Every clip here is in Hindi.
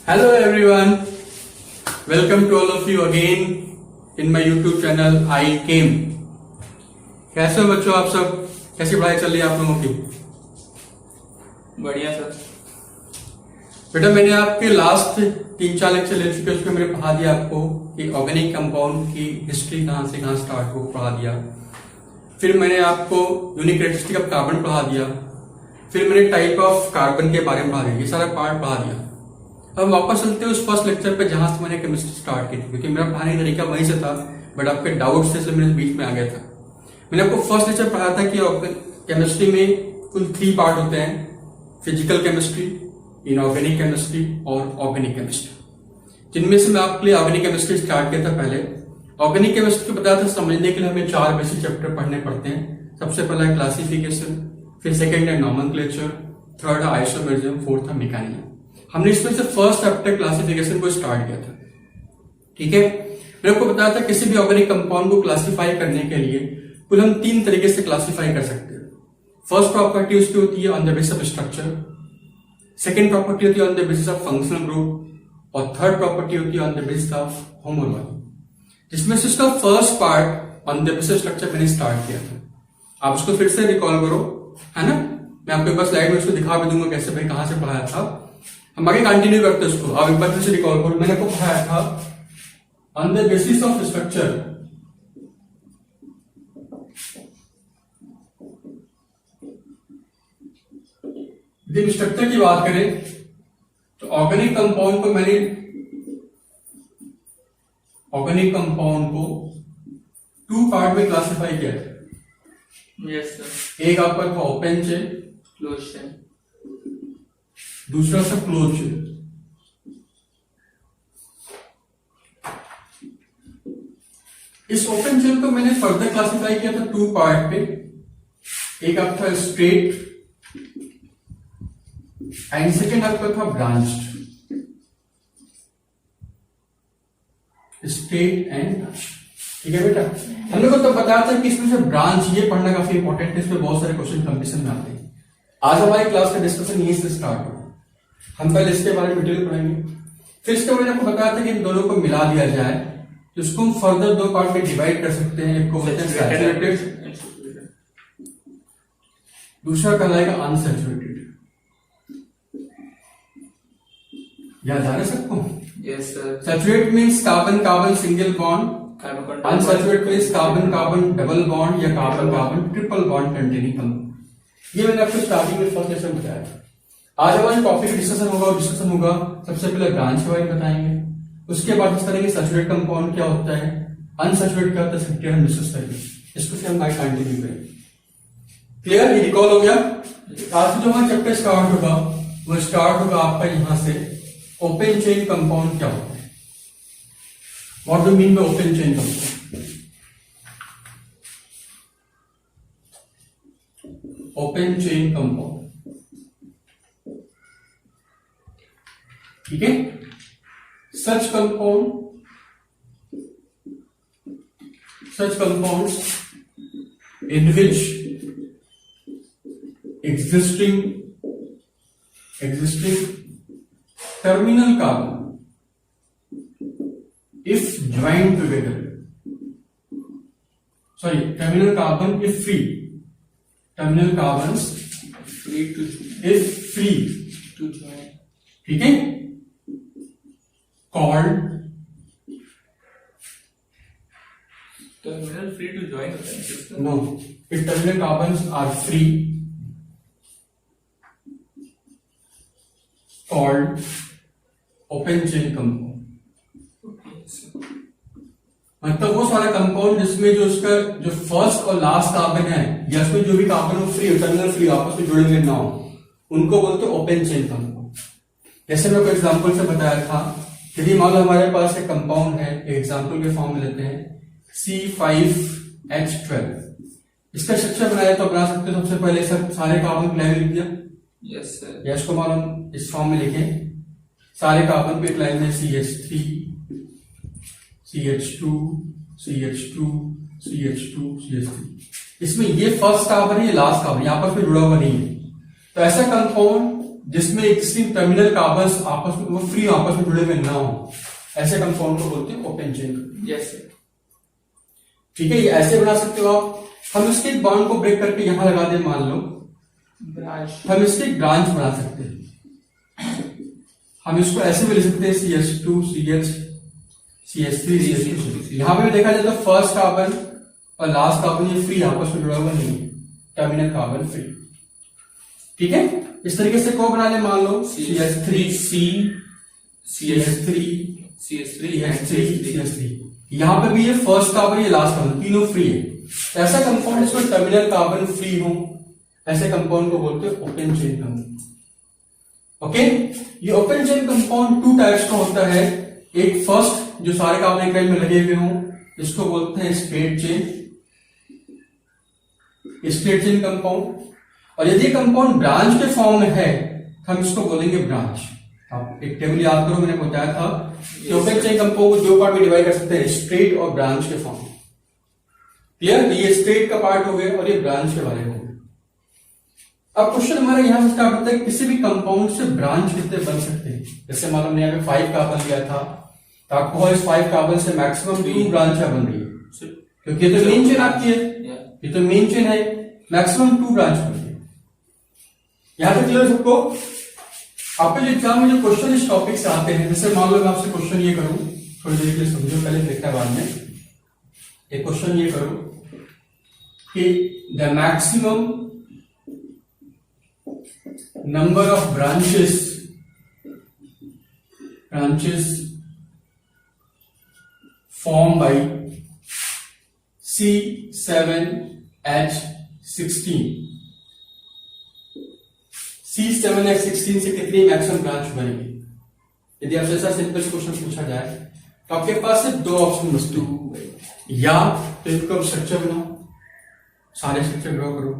Hello everyone, welcome to all of you again in my YouTube channel I Came। कैसे हो बच्चों आप सब? कैसी पढ़ाई चल रही है आप लोगों की? बढ़िया सर। बेटा मैंने आपके लास्ट 3-4 लेक्चर ले चुके, उसमें मैंने पढ़ा दिया आपको कि ऑर्गेनिक कंपाउंड की हिस्ट्री कहाँ से कहाँ स्टार्ट हो पढ़ा दिया। फिर मैंने आपको यूनिक कैरेक्टरिस्टिक ऑफ कार्बन पढ़ा दिया। फिर मैंने टाइप ऑफ कार्बन के बारे में पढ़ा दिया। ये सारा पार्ट पढ़ा दिया। अब वापस चलते हैं उस फर्स्ट लेक्चर पे जहां से मैंने केमिस्ट्री स्टार्ट की थी, क्योंकि मेरा पढ़ाने का तरीका वहीं से था, बट आपके डाउट से मेरे बीच में आ गया था। मैंने आपको फर्स्ट लेक्चर पढ़ाया था कि केमिस्ट्री में कुल 3 पार्ट होते हैं, फिजिकल केमिस्ट्री, इनऑर्गेनिक केमिस्ट्री और ऑर्गेनिक केमिस्ट्री, जिनमें से मैं आपके लिए ऑर्गेनिक केमिस्ट्री स्टार्ट किया था। पहले ऑर्गेनिक केमिस्ट्री को बताया था, समझने के लिए हमें 4 बेसिक चैप्टर पढ़ने पड़ते हैं। सबसे पहला है क्लासिफिकेशन, फिर सेकेंड है नॉमेनक्लेचर, थर्ड है आइसोमेरिज्म, फोर्थ है मैकेनिज्म। हमने इसमें से फर्स्ट चैप्टर क्लासिफिकेशन को स्टार्ट किया था। ठीक है, मैंने आपको बताया था किसी भी ऑर्गेनिक कंपाउंड को क्लासिफाई करने के लिए कुल हम 3 तरीके से क्लासिफाई कर सकते हैं। फर्स्ट प्रॉपर्टी उसकी होती है on the basis of structure, second property होती है on the basis of functional group, और थर्ड प्रॉपर्टी होती है on the basis of homology, जिसमें से उसका first part on the basis of structure मैंने स्टार्ट किया था। आप उसको फिर से रिकॉल करो, है ना। मैं आपको एक बार स्लाइड में उसको दिखा भी दूंगा कैसे भाई कहां से पढ़ाया था। हम आगे कंटिन्यू करते हैं उसको। आप एक बार फिर से रिकॉल करो। मैंने आपको पढ़ाया था on the basis of structure, यदि स्ट्रक्चर की बात करें तो ऑर्गेनिक कंपाउंड को 2 पार्ट में क्लासिफाई किया है। Yes sir. एक आपका था ओपन चेन, क्लोज चेन, दूसरा था क्लोज चेन। इस ओपन चेन को मैंने फर्दर क्लासिफाई किया था 2 पार्ट पे। एक आपका स्ट्रेट एंड सेकेंड आपका था ब्रांच्ड। Straight and branch. ठीक है बेटा, हम लोग को तो बताया था कि इसमें से ब्रांच ये पढ़ना काफी इंपॉर्टेंट है। इसमें बहुत सारे क्वेश्चन कंपटीशन में आते हैं। आज हमारी क्लास का डिस्कशन यहीं से स्टार्ट हो। हम पहले इसके बारे में डिटेल पढ़ेंगे, फिर इसके बारे में आपको बताया था कि इन दोनों को मिला दिया जाए तो इसको हम फर्दर 2 पार्ट में डिवाइड कर सकते हैं। एक को बोलते हैं सैचुरेटेड, दूसरा कहलाएगा अनसैचुरेटेड। याद आ रहा सबको? Yes sir. Saturate means carbon carbon single bond, unsaturated means carbon carbon double bond या carbon carbon triple bond containing compound. ये मैंने आपको स्टार्टिंग में फर्स्ट लेक्चर में बताया था। आज हमारे टॉपिक डिस्कशन होगा। सबसे पहले ब्रांच के बारे में बताएंगे, उसके बाद इस तरह के सैचुरेट कंपाउंड क्या होता है, अनसैचुरेट क्या होता है, सेकेंड हम डिस्कस करेंगे। इसको फिर हम आगे कंटिन्यू करेंगे। क्लियर? ये रिकॉल हो गया। आज जो हमारा चैप्टर स्टार्ट होगा वो स्टार्ट होगा आपका यहां से, ओपन चेन कंपाउंड क्या होता है, what do mean by open chain compound. Open chain compound, ठीक है। such compounds in which existing terminal carbon if joined together, terminal carbon if free, terminal carbons if free to join, ठीक है, called terminal free to join होता है। no, if terminal carbons are free called open chain compound। मतलब वो सारा कंपाउंड जिसमें जो उसका जो फर्स्ट और लास्ट कार्बन है या उसमें जो भी कार्बन हो फ्री हो, टर्मिनल फ्री आपस में जुड़े हुए ना हो, उनको बोलते हैं ओपन चेन कंपाउंड। जैसे मैं कोई एग्जांपल से बताया था, यदि मान लो हमारे पास एक कंपाउंड है, एग्जांपल के फॉर्म में लेते हैं C5H12। इसका स्ट्रक्चर बनाया तो बना सकते हो। सबसे पहले सब सारे कार्बन लाइन लिख दिया। Yes sir. या इसको मालूम इस फॉर्म में लिखें, सारे कार्बन पे एक लाइन में CH3 CH2 CH2 CH2 CH3। इसमें ये फर्स्ट कार्बन है, ये लास्ट कार्बन, आपस में जुड़ा हुआ नहीं है। तो ऐसा कंपाउंड जिसमें एग्जिस्टिंग टर्मिनल कार्बन्स आपस में वो फ्री आपस में जुड़े हुए ना हो, ऐसे कंपाउंड को बोलते हैं ओपन चेन। Yes, sir. ठीक है, ये ऐसे बना सकते हो आप। हम इसके एक बॉन्ड को ब्रेक करके यहां लगा दें, मान लो Branch. हम इसके एक ब्रांच बना सकते हैं। हम इसको ऐसे भी लिख सकते हैं CH2 CH CH3 CH2। यहां पे भी देखा जाए तो फर्स्ट कार्बन और लास्ट कार्बन ये फ्री आपस में जुड़ा हुआ नहीं है, टर्मिनल कार्बन फ्री। ठीक है, इस तरीके से को बना ले, मान लो CH3 C CH3 CS3 CH3 CH3। यहां पे भी ये फर्स्ट कार्बन ये लास्ट कार्बन तीनों फ्री है। ऐसा कंपाउंड जिसमें टर्मिनल कार्बन फ्री हो, ऐसे कंपाउंड को बोलते हैं ओपन चेन कंपाउंड। ओके, ये open chain compound two types का होता है। एक फर्स्ट जो सारे कार्बन एक लाइन में लगे हुए हों, इसको बोलते हैं स्ट्रेट चेन कंपाउंड। और यदि कंपाउंड ब्रांच के फॉर्म में है तो हम इसको बोलेंगे ब्रांच। आप एक टेबल याद करो, मैंने बताया था कि ओपन चेन कंपाउंड को दो पार्ट में डिवाइड कर सकते हैं, स्ट्रेट और ब्रांच के फॉर्म। क्लियर, ये स्ट्रेट का पार्ट हो गया और ये ब्रांच के बारे में हो गया। अब क्वेश्चन हमारा यहां से स्टार्ट होता है, किसी भी कंपाउंड से ब्रांच कितने बन सकते हैं। जैसे मान लो हमने यहाँ पे 5 कार्बन लिया था, तो आपको इस 5 कार्बन से मैक्सिमम 2 ब्रांच बन रही है, क्योंकि ये तो मेन चेन आपकी है, ये तो मेन चेन है, मैक्सिमम 2 ब्रांच बन रही है। यहां तक क्लियर सबको। आपके जो एग्जाम में जो क्वेश्चन इस टॉपिक से आते हैं, जैसे मान लो मैं आपसे क्वेश्चन ये करूं, थोड़ी देर के लिए समझो, पहले देखते हैं बाद में। एक क्वेश्चन ये करूं कि the maximum number of branches formed by C7H16 C7H16 से कितनी मैक्सिमम ब्रांच बनेगी। यदि आपसे ऐसा सिंपल क्वेश्चन पूछा जाए तो आपके पास सिर्फ 2 ऑप्शन बचते हैं, या तो इनका स्ट्रक्चर बनाओ, सारे स्ट्रक्चर ड्रॉ करो,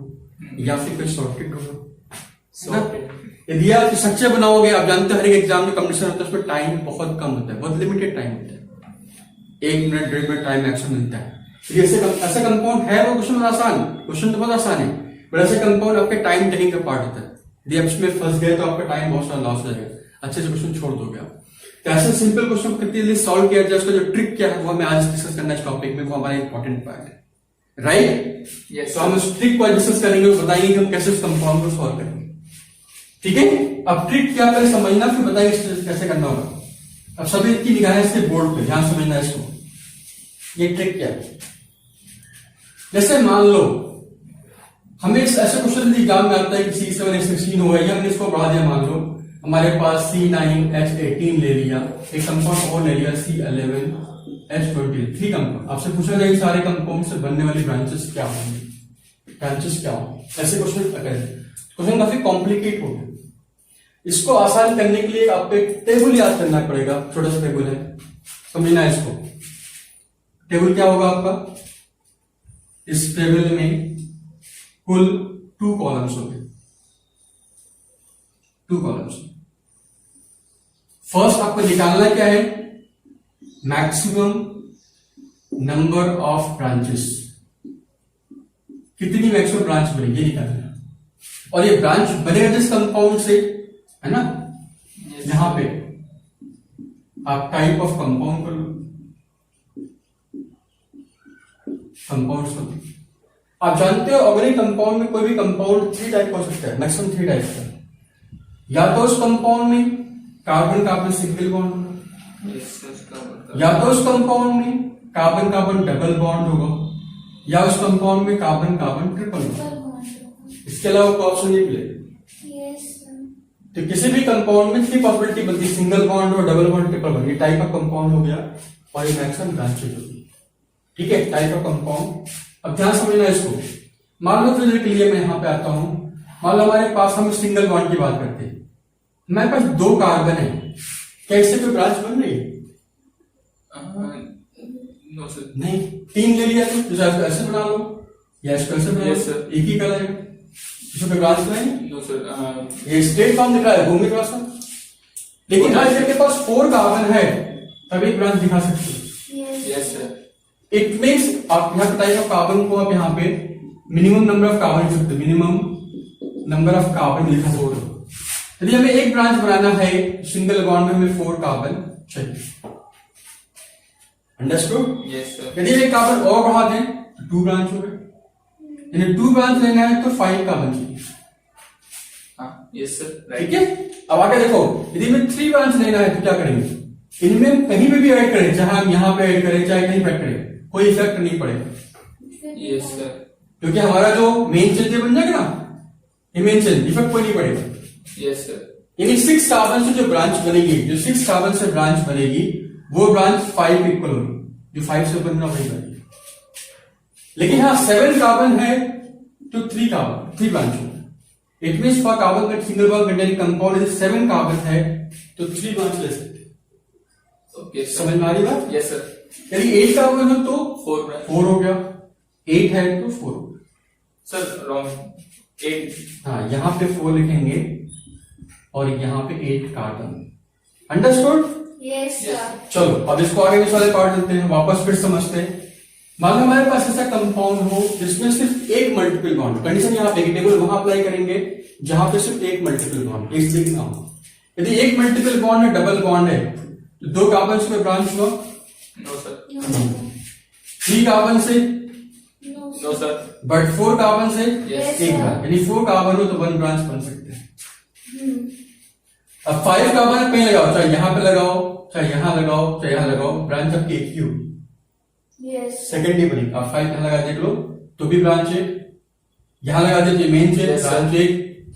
या फिर कोई शॉर्टकट ड्रॉ करो। यदि आप स्ट्रक्चर बनाओगे, आप जानते हो हर एक एग्जाम में कंडीशन होता है, उसमें टाइम बहुत कम होता है, बहुत लिमिटेड टाइम होता है, 1 मिनट 1.5 मिनट टाइम मैक्सिमम मिलता है। ऐसा कंपाउंड है, वो क्वेश्चन तो बहुत आसान है, बट ऐसे कंपाउंड आपके टाइम टेकिंग का पार्ट होता है। यदि आप इसमें फंस गए तो आपका टाइम बहुत सारा लॉस हो जाएगा, अच्छे से क्वेश्चन छोड़ दोगे आप। तो ऐसे सिंपल क्वेश्चन कितनी सॉल्व किया जाए, उसका जो ट्रिक क्या है वो हमें आज डिस्कस करना है इस टॉपिक में, वो हमारा इंपॉर्टेंट पार्ट है, राइट। तो हम उस ट्रिक को डिस्कस करेंगे, बताएंगे कि हम कैसे उस कंपाउंड को सॉल्व करेंगे। ठीक है, अब ट्रिक क्या पहले समझना, फिर बताएंगे कैसे करना होगा। अब सभी की निगाहें इसके बोर्ड पे, ध्यान समझना इसको, ये ट्रिक क्या है। जैसे मान लो हमें ऐसे क्वेश्चन एग्जाम में आता है कि C7H16 हुआ है, हमने इसको बढ़ा दिया, मान लो हमारे पास C9H18 ले लिया, एक कंपाउंड और ले लिया C11H20, 3 कंपाउंड। आपसे पूछा जाए सारे कंपाउंड से बनने वाली ब्रांचेस क्या होंगी, ऐसे क्वेश्चन काफी कॉम्प्लिकेट हो गया। इसको आसान करने के लिए आपको एक टेबल याद करना पड़ेगा, छोटा सा टेबल है, समझना इसको। टेबल क्या होगा आपका, इस टेबल में कुल 2 कॉलम्स होंगे, 2 कॉलम्स। फर्स्ट आपको निकालना क्या है, मैक्सिमम नंबर ऑफ ब्रांचेस, कितनी मैक्सिमम ब्रांच बनेगी ये निकालना। और ये ब्रांच बनेगा जिस कंपाउंड से, है ना, यहां पे आप टाइप ऑफ कंपाउंड कर लो, कंपाउंड को आप जानते हो ऑर्गेनिक कंपाउंड में कोई भी कंपाउंड 3 टाइप हो सकता है, मैक्सिमम 3 टाइप का। या तो उस कंपाउंड में कार्बन कार्बन सिंगल बॉन्ड होगा, या तो उस कंपाउंड में कार्बन कार्बन डबल बॉन्ड होगा, या उस कंपाउंड में कार्बन कार्बन ट्रिपल बॉन्ड। इसके अलावा कोई ऑप्शन नहीं मिलेगा। तो किसी भी कंपाउंड में 3 पॉसिबिलिटी बनती है, सिंगल बॉन्ड और डबल बॉन्ड, ट्रिपल बॉन्ड। ये टाइप ऑफ कंपाउंड हो गया और ये मैक्सिमम ब्रांचेज होगी। ठीक है, टाइप ऑफ कंपाउंड। अब ध्यान समझना इसको। मान लो फिर के लिए मैं यहां पे आता हूं, मान लो हमारे पास हम सिंगल बॉन्ड की बात करते हैं, हमारे पास 2 कार्बन है, क्या इससे कोई ब्रांच बन रही है? नो सर, नहीं। 3 ले लिया तो ऐसे बना लो, या इसको ऐसे बना लो, एक ही कलर है, इसमें ब्रांच नहीं। नो सर, ये स्ट्रेट फॉर्म दिख रहा है, घूमने थोड़ा सा, लेकिन हाँ इसके पास 4 कार्बन है तभी ब्रांच दिखा सकते हो। Yes sir. इट मीन्स आप यहाँ बताइए कार्बन को आप यहाँ पे मिनिमम नंबर ऑफ कार्बन लिख सकते हो, मिनिमम नंबर ऑफ कार्बन लिखा सकते हो। यदि हमें एक ब्रांच बनाना है, सिंगल बॉन्ड में हमें 4 कार्बन चाहिए। अंडरस्टूड? Yes sir. यदि एक कार्बन और बढ़ा दें तो 2 ब्रांच हो गए। यानी 2 ब्रांच लेना है तो 5 कार्बन चाहिए। हाँ यस सर। ठीक है, अब आगे देखो, यदि हमें 3 ब्रांच लेना है तो क्या करेंगे? इनमें कहीं पे भी ऐड करें, चाहे हम यहाँ पे ऐड करें चाहे कहीं पे ऐड करें, कोई इफेक्ट नहीं पड़ेगा। Yes sir. क्योंकि हमारा जो मेन चेंज बन जाएगा ना, ये मेन चेंज इफेक्ट कोई नहीं पड़ेगा। Yes sir. यानी 6 कार्बन से जो ब्रांच बनेगी, जो 6 कार्बन से ब्रांच बनेगी वो ब्रांच 5 इक्वल होगी, जो 5 से बनना वही बनेगी। लेकिन हाँ 7 कार्बन है तो 3 ब्रांच होगी। It means for carbon single bond containing compound यदि 7 कार्बन है तो 3 ब्रांच ले सकते हैं। ओके समझ में आ रही बात? Yes sir. यदि 8 कार्बन हो तो 4 ब्रांच। 4 हो गया, 8 है तो 4 हो गया। Sir wrong 8। हाँ यहाँ पे 4 लिखेंगे और यहाँ पे 8 कार्बन। अंडरस्टूड? Yes sir. चलो अब इसको आगे वाले पार्ट लेते हैं, वापस फिर समझते हैं। मान लो हमारे पास ऐसा कंपाउंड हो जिसमें सिर्फ एक मल्टीपल बॉन्ड, कंडीशन यहाँ पे टेबल वहां अप्लाई करेंगे जहां पे सिर्फ एक मल्टीपल बॉन्ड, एक लिखना हो। यदि एक मल्टीपल बॉन्ड है, डबल बॉन्ड है तो 2 कार्बन में ब्रांच हुआ। No sir. 3 कार्बन से नो सर। बट 4 कार्बन से यस एक ब्रांच, यानी 4 कार्बन हो तो 1 ब्रांच बन सकते हैं। अब 5 कार्बन कहीं लगाओ, चाहे यहां पे लगाओ चाहे यहां लगाओ चाहे यहां लगाओ, ब्रांच आपकी एक ही होगी। यस। सेकेंड ही बनी। आप 5 यहां लगा देख लो तो भी ब्रांच है, यहां लगा देते main chain Yes, sir. Branch एक,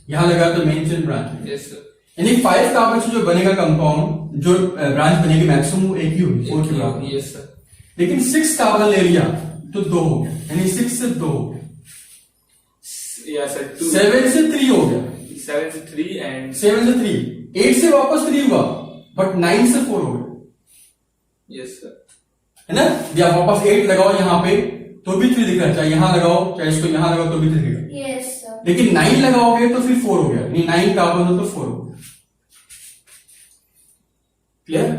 यहां लगा तो मेन चेन ब्रांच है। Yes sir. यानी 5 कार्बन से जो बनेगा कंपाउंड, जो ब्रांच बनेगी मैक्सिमम एक ही होगी, 4 की ब्रांच। Yes sir. लेकिन 6 कार्बन ले लिया तो 2 हो गया, यानी 6 से 2 हो गया। Yes sir. 2 7 से 3 हो गया, 7 से 3 एंड 7 से 3, 8 से वापस 3 हुआ बट 9 से 4 हो गया, यस सर। है ना? या वापस 8 लगाओ यहाँ पे तो भी 3 दिख रहा है, चाहे यहां लगाओ चाहे इसको यहां लगाओ तो भी 3 दिखेगा। Yes sir. लेकिन 9 लगाओगे तो फिर 4 हो गया, यानी 9 कार्बन हो तो 4 हो गया। क्लियर?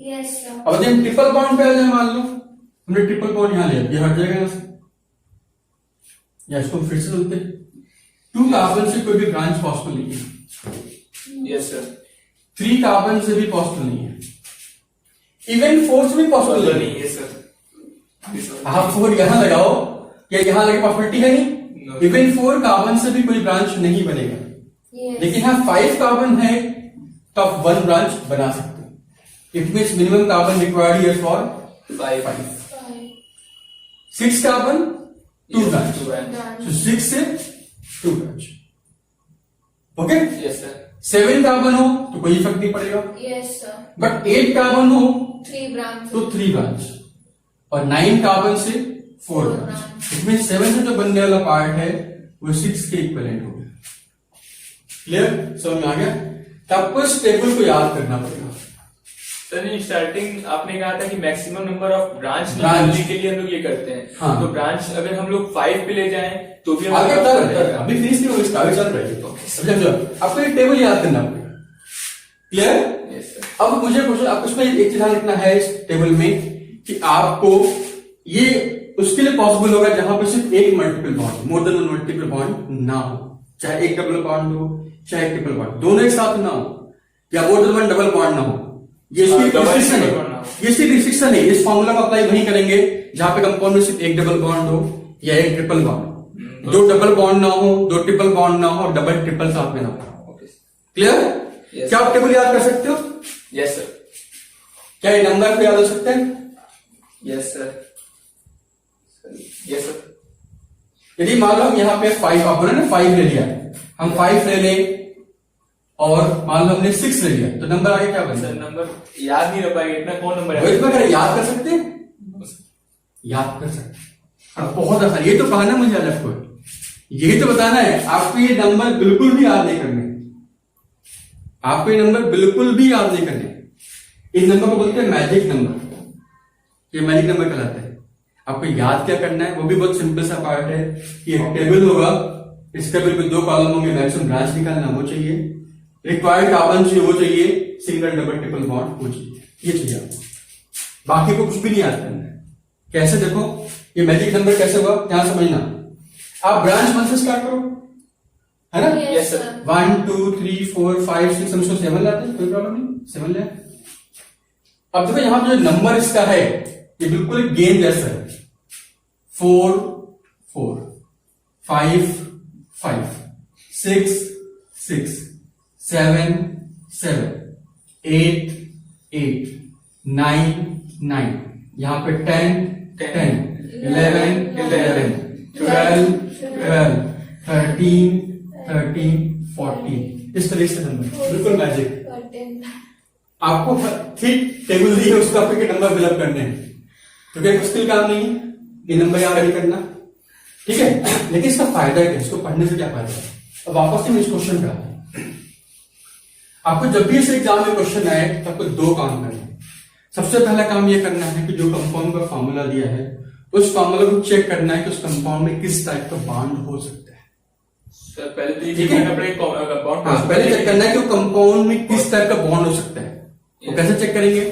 Yes sir. अब यदि हम ट्रिपल बॉन्ड पे आ जाए, मान लो हमने ट्रिपल बॉन्ड यहां लिया, ये हट जाएगा यहां से, या इसको हम फिर से बोलते हैं 2 कार्बन से कोई भी ब्रांच पॉसिबल नहीं है, यस सर। 3 कार्बन से भी पॉसिबल नहीं है, इवन 4 से भी पॉसिबल नहीं है। नहीं यस सर। आप 4 यहां लगाओ या यहां लगे पॉसिबिलिटी है नहीं, No. इवन 4 कार्बन से भी कोई ब्रांच नहीं बनेगा। यस। लेकिन हाँ 5 कार्बन है तो आप 1 ब्रांच बना सकते हैं। It means minimum carbon required here for 5 6 carbon 2 branch, 2 branch. so 6 से 2 branch. Okay, yes sir. 7 carbon हो तो कोई इफेक्ट नहीं पड़ेगा, यस सर। बट 8 कार्बन हो 3 ब्रांच। तो 3 ब्रांच, और 9 कार्बन से 4 ब्रांच। इट मीन 7 से जो बनने वाला पार्ट है वो 6 के इक्विवेलेंट हो गया। क्लियर? समझ में आ गया? तो आपको इस टेबल को याद करना पड़ेगा। सर इन स्टार्टिंग आपने कहा था कि maximum number of branch Branch. निकालने के लिए हम लोग ये करते हैं। हाँ। तो ब्रांच अगर हम लोग 5 पे ले जाएं तो भी हम आगे लोग कर करते हैं। अभी फिनिश नहीं होगा, इसका आगे चल रहा है। समझो, आपको एक टेबल याद करना पड़ेगा। क्लियर? Yes sir. अब मुझे कुछ आपको इसमें एक चीज लिखना है इस टेबल में कि आपको ये उसके लिए पॉसिबल होगा जहां पर सिर्फ एक multiple bond, more than one multiple bond ना हो, चाहे एक डबल बॉन्ड हो चाहे एक ट्रिपल बॉन्ड, दोनों एक साथ ना हो, या more than one double bond ना हो। ये इसकी double रिस्ट्रिक्शन triple bond ना है, हो। ये इसकी रिस्ट्रिक्शन है। इस फॉर्मूला को अप्लाई वहीं करेंगे जहां पे कंपाउंड में सिर्फ एक डबल बॉन्ड हो या एक ट्रिपल बॉन्ड, 2 डबल बॉन्ड ना हो, 2 ट्रिपल बॉन्ड ना हो, डबल ट्रिपल साथ में ना हो। ओके। क्लियर? Yes. क्या आप टेबल याद कर सकते हो? Yes sir. क्या ये नंबर को याद हो सकते हैं? Yes sir. Yes sir. यदि मान लो हम यहाँ पे 5 आप बोले ना 5 ले लिया, हम 5 ले लें और मान लो हमने 6 ले लिया तो नंबर आगे क्या सर बनेगा? नंबर याद नहीं रह पाएगा, इतना कौन नंबर वही तो मैं कह रहा हूं, याद कर सकते हैं? याद कर सकते हैं। अब बहुत आसान, ये तो कहना मुझे आज आपको, यही तो बताना है आपको, ये नंबर बिल्कुल भी याद नहीं करने, आपको ये नंबर बिल्कुल भी याद नहीं करने। इस नंबर को बोलते हैं मैजिक नंबर, ये मैजिक नंबर कहलाता है। आपको याद क्या करना है वो भी बहुत सिंपल सा पार्ट है कि एक टेबल होगा, इस टेबल पे 2 कॉलम होंगे, मैक्सिमम ब्रांच निकालना वो चाहिए, रिक्वायर्ड कार्बन चाहिए वो चाहिए, सिंगल डबल ट्रिपल बॉन्ड वो चाहिए, ये चाहिए आपको, बाकी को कुछ भी नहीं याद करना है। कैसे? देखो ये मैजिक नंबर कैसे होगा ध्यान समझना। आप ब्रांच 1 से स्टार्ट करो, है ना? Yes, sir. 1 2 3 4 5 6 हम इसको 7 लाते हैं, कोई प्रॉब्लम नहीं, 7 ले। अब देखो यहां जो नंबर इसका है ये बिल्कुल गेंद जैसा है। 4 4 5 5 6 6 7 7 8 8 9 9, यहां पे 10 10 11 11 12 12 13 13 14, इस तरह से नंबर बिल्कुल मैजिक। आपको ठीक टेबल दी है उसका आपके नंबर फिलअप करने हैं, तो क्या मुश्किल काम नहीं है ये नंबर याद नहीं करना, ठीक है। लेकिन इसका फायदा क्या है, इसको पढ़ने से क्या फायदा है? अब वापस से मैं इस क्वेश्चन पे आता हूं। आपको जब भी इस एग्जाम में क्वेश्चन आए तो आपको दो काम करना है। सबसे पहला काम ये करना है कि जो कंपाउंड का फॉर्मूला दिया है उस फॉर्मूला को चेक करना है कि उस कंपाउंड में किस टाइप का बॉन्ड हो सकता है। सर पहले तो ये ठीक चेक है। करना पड़ेगा कंपाउंड। हाँ, पहले चेक करना है कि वो कंपाउंड में किस टाइप का बॉन्ड हो सकता है। वो कैसे चेक करेंगे?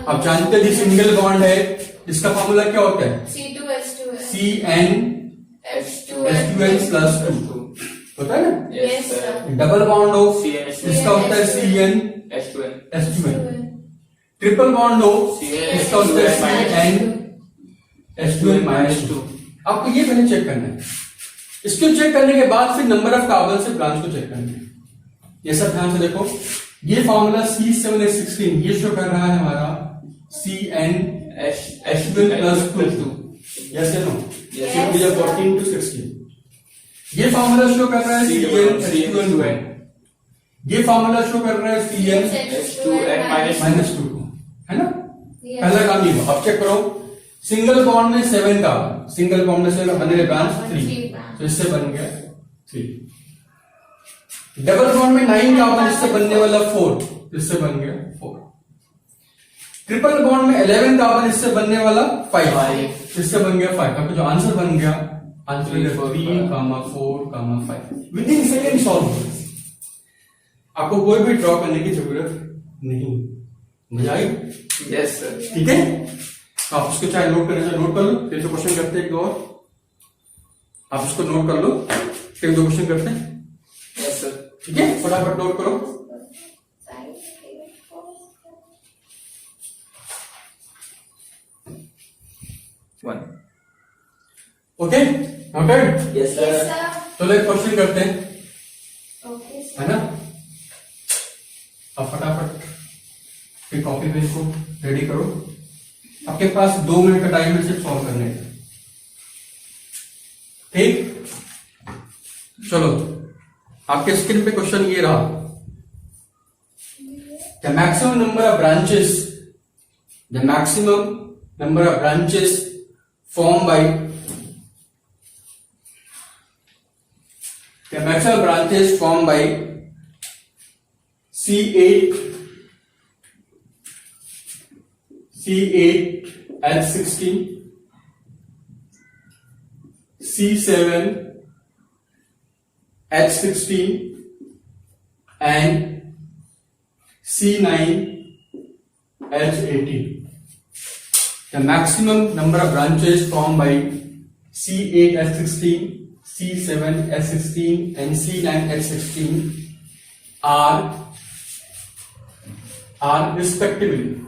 आप जानते हैं जो सिंगल बॉन्ड है जिसका फॉर्मूला क्या होता है? C2H2N CnH2n प्लस 2 होता है ना। Yes, sir. डबल बॉन्ड हो CnH2n इसका होता है CnH2n। H2N ट्रिपल बॉन्ड हो CnH2n इसका होता है CnH2n-2। आपको ये पहले चेक करना है। इसको चेक करने के बाद फिर नंबर ऑफ कार्बन से ब्रांच को चेक करना है। ये सब ध्यान से देखो, ये फॉर्मूला C7H16 ये शो कर रहा है हमारा CnH2n प्लस 2। यस या नो? Yes. 14 to 16। ये फॉर्मूला शो कर रहा है CnH2n। ये फॉर्मूला शो कर रहा है H2n माइनस 2 को, है ना। Yes. पहला काम ये हुआ। अब चेक करो, सिंगल बॉन्ड में 7 का, सिंगल बॉन्ड में 7 बनेगा ब्रांच 3, तो इससे बन गया 3। डबल बॉन्ड में 9 कार्बन, इससे बनने वाला 4, इससे बन गया 4। ट्रिपल बॉन्ड में 11 कार्बन, इससे बनने वाला 5, इससे बन गया 5। आपका जो आंसर बन गया, answer 3, 4, 5। With in second solve. आपको कोई भी ड्रॉ करने की जरूरत नहीं। मजा आई? Yes sir. ठीक है, आप उसको चाहे नोट करना चाहे नोट कर लो, फिर तो क्वेश्चन करते हैं एक दो और। आप उसको नोट कर लो, फिर 2 क्वेश्चन करते हैं। Yes sir. ठीक है, फटाफट नोट करो। One. Okay, noted? Yes Yes, sir. sir. चलो एक क्वेश्चन करते हैं, Okay, sir. है ना। अब फटाफट फिर कॉपी पेन को रेडी करो। आपके पास 2 मिनट का टाइम है सिर्फ सॉल्व करने का। ठीक, चलो आपके स्क्रीन पे क्वेश्चन ये रहा, the maximum number of branches, the maximum number of branches form by, the maximum branches formed by C8 H16 C7 H16 and C9 H18. The maximum number of branches formed by C8 H16, C7 H16 and C9 H16 are respectively.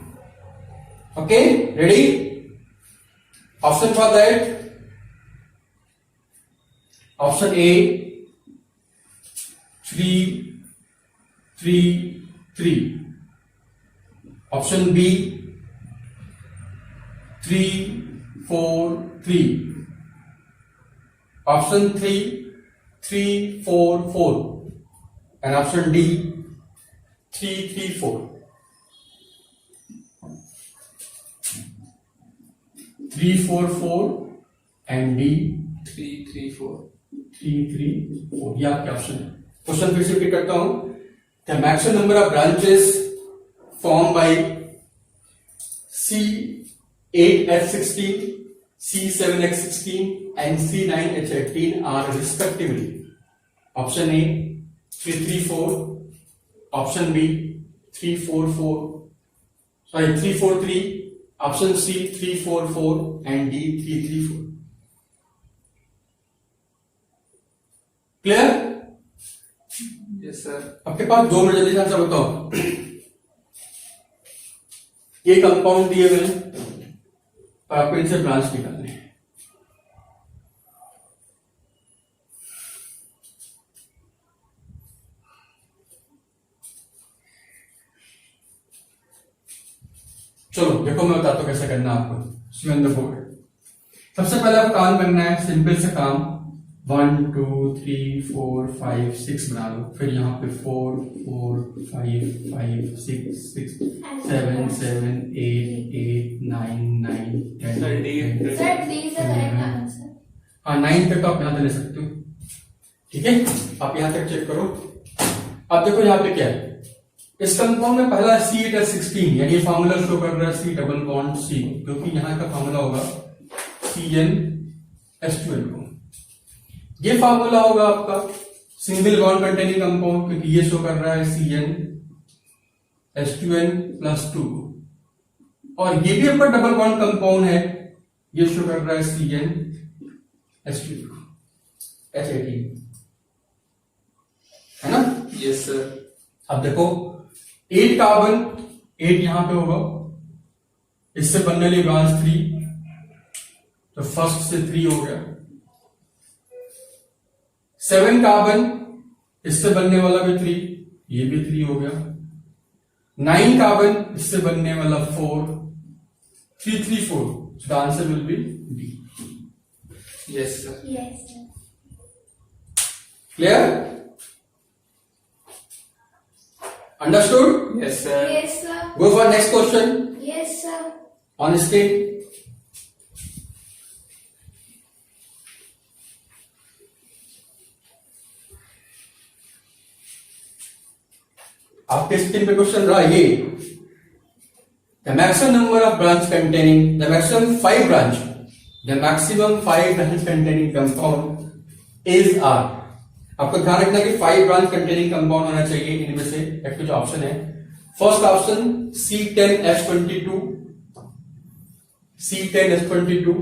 Okay, ready? Option for that. Option A 3 3 3. Option B 3 4 3. Option 3 3 4 4 and option D 3 3 4. 3 4 4 and D 3 3 4। 3 3 4, ये आपके ऑप्शन है। क्वेश्चन फिर से रिपीट करता हूं, the maximum number of branches form by C8H16 C7H16 and C9H18 are respectively. Option A 3 3 4, option B 3 4 4, sorry 3 4 3, option C 3 4 4 and D 3 3 4. Clear? Yes sir. आपके पास 2 मिनट जल्दी से आंसर बताओ। ये कंपाउंड दिए हुए हैं और आपको इनसे ब्रांच निकालने हैं। चलो देखो मैं बताता हूं कैसे करना है आपको। सी ऑन द बोर्ड। सबसे पहले आपको काम करना है सिंपल से काम 1 2 3 4 5 6 बना लो। फिर यहाँ पे 4 4 5 5 6 6 7 7 8 8 9 9 10 Sir, D- 10, Sir, D is the correct answer. हाँ 9 तक तो आप यहाँ से ले सकते हो। ठीक है, आप यहाँ तक चेक करो। अब देखो यहाँ पे क्या है, इस कंपाउंड में पहला C8H16 यानी ये फार्मूला शो कर रहा है C डबल बॉन्ड C, क्योंकि यहाँ का फार्मूला होगा CnH2n को। ये फार्मूला होगा आपका सिंगल बॉन्ड कंटेनिंग कंपाउंड, क्योंकि ये शो कर रहा है CnH2n+2, और ये भी आपका डबल बॉन्ड कंपाउंड है, ये शो कर रहा है CnH2 को, H18 है ना। Yes sir. अब देखो 8 कार्बन 8 यहां पे होगा, इससे बनने वाली ब्रांच 3, तो फर्स्ट से 3 हो गया। 7 कार्बन इससे बनने वाला भी 3, ये भी 3 हो गया। 9 कार्बन इससे बनने वाला 4, 3 3 4, so the answer will be D. Yes sir. Yes, sir. Clear? Understood? Yes sir. Yes, sir. Go for next question Yes, sir. on screen. आपके स्क्रीन पे क्वेश्चन रहा ये, the maximum number of branch containing the maximum 5 branch containing compound is R. आपको ध्यान रखना कि 5 ब्रांच कंटेनिंग कंपाउंड होना चाहिए। इनमें से एक जो ऑप्शन है, first option C10H22, C10H22,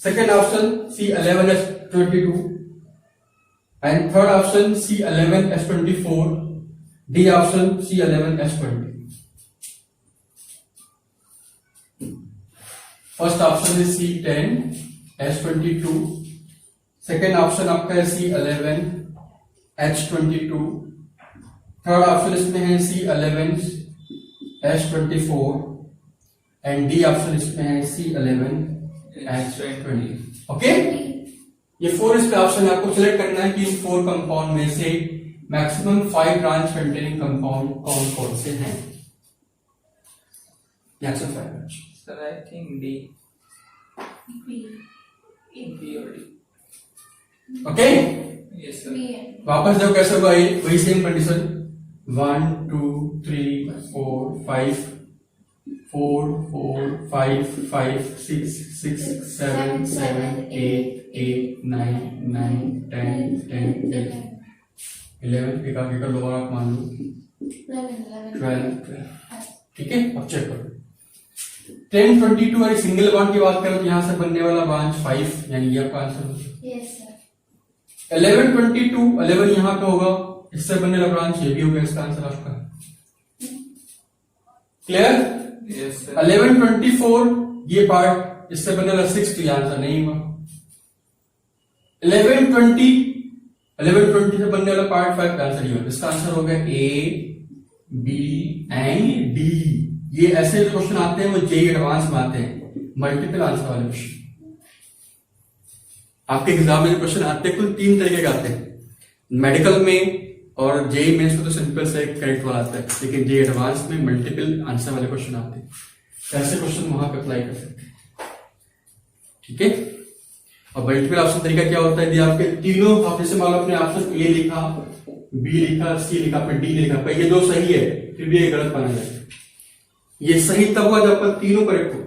second option C11H22 and third option C11H24, D option C11H20। First option है C10H22, सेकेंड ऑप्शन आपका है C11H22, थर्ड ऑप्शन इसमें है C11H24 एंड डी ऑप्शन इसमें है C11H20। ओके, ये 4 इसका ऑप्शन आपको सिलेक्ट करना है कि इन 4 कंपाउंड में से मैक्सिमम 5 ब्रांच कंटेनिंग कंपाउंड कौन कौन से हैं। Maximum 5 branch. Sir I think D. B. B और D. Okay, yes sir. B. वापस जब कैसे होगा ये वही सेम कंडीशन 1 2 3 4 5 4 4 5 5 6 6 7 7 8 8 9 9 10 10 11 एक आगे का लोअर आप मान लो 12। ठीक है, अब चेक करो 1022 और सिंगल बॉन्ड की बात करें तो यहां से बनने वाला ब्रांच 5 यानी ये आपका आंसर होगा। Yes, sir. 1122 11 यहां पे होगा, इससे बनने वाला ब्रांच ये भी होगा, इसका आंसर आपका क्लियर। Yes sir. 1124 ये पार्ट, इससे बनने वाला 6 तो ये आंसर नहीं हुआ। 1120 से बनने वाला पार्ट 5 का आंसर ये होगा, इसका आंसर हो गया A B एंड D। ये ऐसे क्वेश्चन आते हैं वो जेईई एडवांस में आते हैं, मल्टीपल आंसर वाले क्वेश्चन। आपके एग्जाम में जो क्वेश्चन आते हैं कुल 3 तरीके के आते हैं, मेडिकल में और जेईई मेंस में तो सिंपल से करेक्ट वाला आता है, लेकिन जेईई एडवांस में मल्टीपल आंसर वाले क्वेश्चन आते हैं, ऐसे क्वेश्चन वहां पे अप्लाई कर सकते हैं। ठीक है, और मल्टीपल ऑप्शन तरीका क्या होता है, यदि आपके तीनों, आप जैसे मान लो अपने ऑप्शन ए लिखा, बी लिखा, सी लिखा, फिर डी लिखा, पर ये 2 सही है फिर भी ये गलत माना जाएगा। ये सही तब हुआ जब आपका तीनों करेक्ट हो,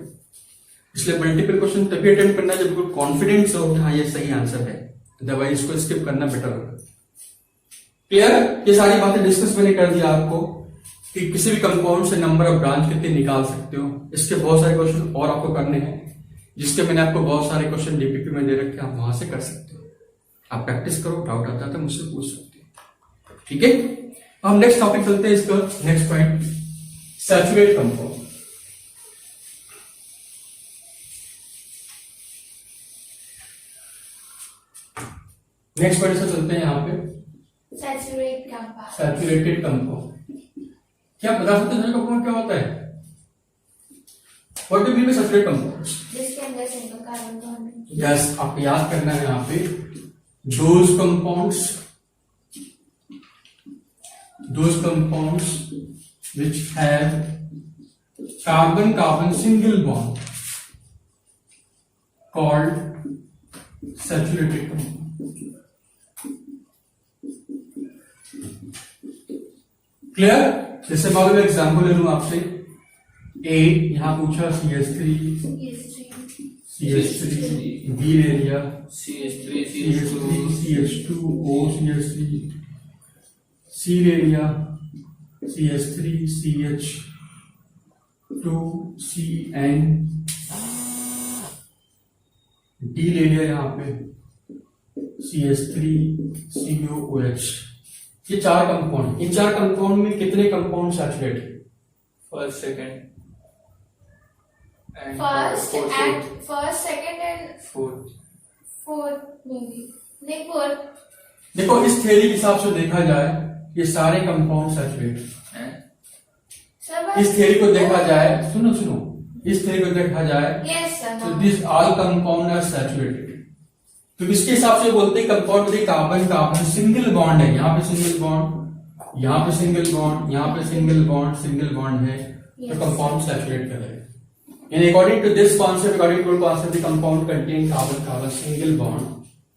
इसलिए मल्टीपल क्वेश्चन तभी अटेम्प्ट करना जब बिल्कुल कॉन्फिडेंस हो कि हाँ ये सही आंसर है, अदरवाइज इसको स्किप करना बेटर होगा। क्लियर, ये सारी बातें डिस्कस मैंने कर दिया आपको कि किसी भी कंपाउंड से नंबर ऑफ ब्रांच कितने निकाल सकते हो। इसके बहुत सारे क्वेश्चन और आपको करने हैं, जिसके मैंने आपको बहुत सारे क्वेश्चन डीपीपी में दे रखे हैं, आप वहां से कर सकते हो। आप प्रैक्टिस करो, डाउट आता है तो मुझसे पूछ सकते हो। ठीक है, हम नेक्स्ट टॉपिक चलते हैं, इसका next point saturate compound. Next point से चलते हैं यहाँ पे सैचुरेट कंपाउंड। Saturated compound. क्या बता सकते हैं कंपाउंड क्या होता है? What do mean by saturated compound? जिसके अंदर सिंगल कार्बन बॉन्ड है। यस, आपको याद करना है यहाँ पे those compounds which have carbon carbon single bond called saturated compound. Clear? जैसे मान लो एग्जाम्पल ले लूं आपसे, ए यहां पूछा CH3 बी ले लिया, CH3 CH2O CH3, सी ले लिया CH3 CH2 CN, डी ले लिया यहाँ पे CH3 COOH। ये चार कंपाउंड, इन चार कंपाउंड में कितने कंपाउंड सैचुरेट है? First second first second and fourth may be नहीं फोर्थ। देखो इस थ्योरी के हिसाब से देखा जाए ये सारे कंपाउंड सैचुरेट हैं। इस थ्योरी को देखा जाए, सुनो इस थ्योरी को देखा जाए तो this all compound are saturated. तो इसके हिसाब से बोलते हैं कंपाउंड में कार्बन कार्बन सिंगल बॉन्ड है, यहाँ पे सिंगल बॉन्ड, यहाँ पे सिंगल बॉन्ड, यहाँ पे सिंगल बॉन्ड है, तो कंपाउंड सैचुरेट कर रहे हैं। And according to this concept, the compound contain carbon carbon single bond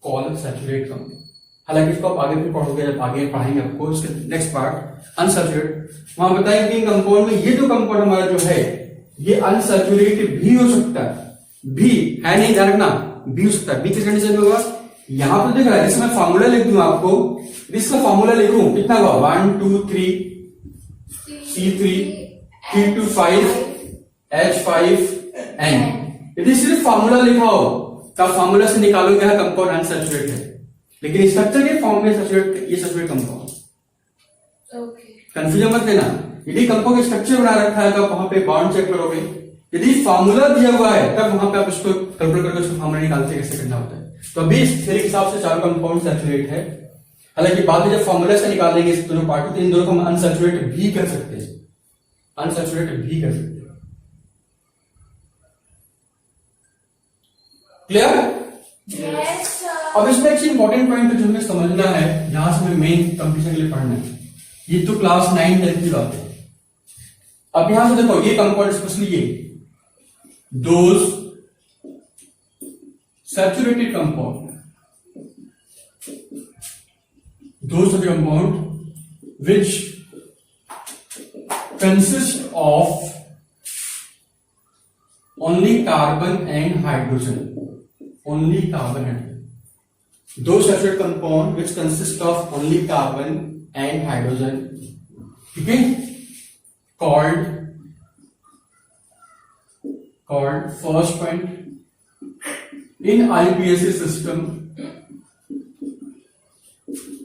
called saturate compound. हालांकि इसको आप आगे फिर पढ़ोगे, जब आगे पढ़ाएंगे आपको इसके नेक्स्ट पार्ट अनसैचुरेट। वहां बताएंगे कि कंपाउंड में ये जो कंपाउंड हमारा जो है ये अनसैचुरेट भी हो सकता है, भी है नहीं, ध्यान रखना, भी हो सकता है। भी किस कंडीशन में होगा? यहाँ पर दिख रहा है, इसमें फार्मूला लिख दूं आपको, इसका फार्मूला लिखूं कितना होगा 1 2 3 C3 325 H5N। यदि सिर्फ फार्मूला लिखा हो तो फार्मूला से निकालोगे कंपाउंड अनसैचुरेट है, लेकिन स्ट्रक्चर के फॉर्म में सैचुरेट, ये सैचुरेट कंपाउंड। कंफ्यूजन मत लेना, यदि कंपाउंड का स्ट्रक्चर बना रखा है तो वहां पे बॉन्ड चेक करोगे, यदि फार्मूला दिया हुआ है तब वहां पे आप उसको कैलकुलेट करके उसको फार्मूला निकालते कैसे करना होता है। तो अभी इस थ्योरी के हिसाब से चार कंपाउंड सैचुरेट है, हालांकि बाद में जब फार्मूला से निकालेंगे इस दोनों पार्ट, तो इन दोनों को हम अनसैचुरेट भी कर सकते हैं, अनसैचुरेट भी कर सकते हैं। क्लियर? Yes, sir. अब इसमें एक इंपॉर्टेंट पॉइंट जो हमें समझना है, यहां से हमें मेन कंपटीशन के लिए पढ़ना है, ये तो क्लास 9 10 की बात है। अब यहां से देखो ये कंपाउंड स्पेशली ये those saturated compound, those compound which consist of only carbon and hydrogen, only carbon and those saturated compound which consist of only carbon and hydrogen, ठीक है, called first point in IUPAC system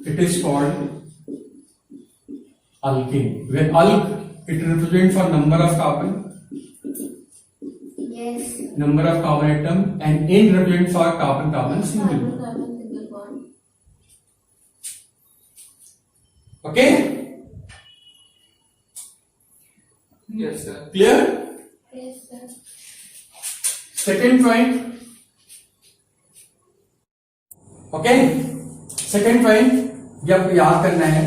it is called alkene, where alk it represents for number of carbon, Yes. number of carbon atom, and in represent for carbon carbon single bond. Carbon single bond. Okay, Yes, sir. clear? Yes, sir. Second point. Okay, second point ये आपको याद करना है,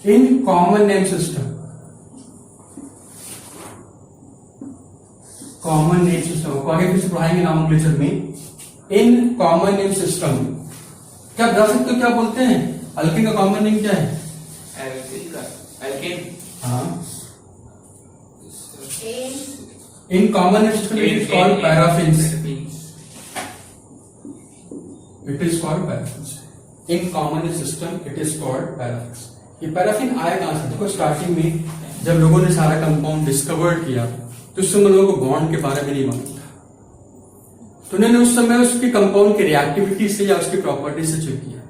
in common name system, common name system को आगे फिर से पढ़ाएंगे नॉमेनक्लेचर में। इन कॉमन नेम सिस्टम क्या बता सकते हो क्या बोलते हैं? अल्केन का कॉमन नेम क्या है? एल्केन। हाँ, In in common name system it is called paraffins, it is called paraffins. In common name system it is called paraffins. ये पैराफिन आया कहां से? देखो स्टार्टिंग में जब लोगों ने सारा कंपाउंड डिस्कवर किया तो उस समय लोगों को बॉन्ड के बारे में नहीं मालूम था, तो उन्होंने उस समय उसके कंपाउंड की रिएक्टिविटी से या उसकी प्रॉपर्टी से चेक किया।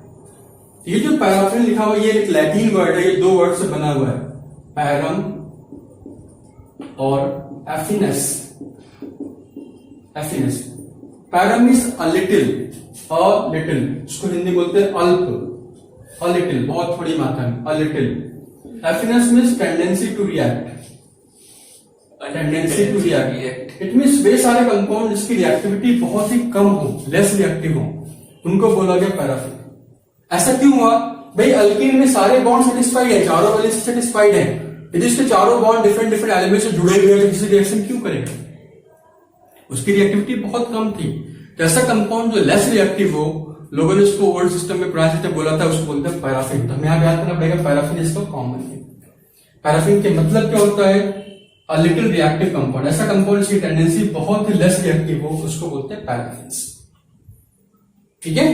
ये जो पैराफिन लिखा हुआ ये एक लैटिन वर्ड है, ये दो वर्ड से बना हुआ है, पैरम और एफिनस। एफिनस, पैरम मीन्स अ लिटिल, इसको हिंदी बोलते हैं अल्प, अ लिटिल, बहुत थोड़ी मात्रा में, a little. Affinity means tendency to react, tendency to react. It means वे सारे कंपाउंड जिसकी रिएक्टिविटी बहुत ही कम हो, लेस रिएक्टिव हो, उनको बोला गया पैराफिन। ऐसा क्यों हुआ भाई? अल्कीन में सारे बॉन्ड सेटिस्फाइड है, चारों वैलेंस सेटिस्फाइड है, यदि इसके चारों बॉन्ड डिफरेंट डिफरेंट एलिमेंट से जुड़े हुए हैं तो किसी रिएक्शन क्यों करेगा? उसकी रिएक्टिविटी बहुत कम थी। तो ऐसा कंपाउंड जो लेस रिएक्टिव हो, लोगों ने उसको ओल्ड सिस्टम में पुराने सिस्टम बोला था, उसको बोलते हैं पैराफिन। तो हमें यहाँ याद करना पड़ेगा पैराफिन इसका कॉमन है। पैराफिन के मतलब क्या होता है? A little reactive compound. ऐसा कंपाउंड जिसकी टेंडेंसी बहुत ही लेस रिएक्टिव हो, उसको बोलते हैं पैराफिन्स। ठीक है,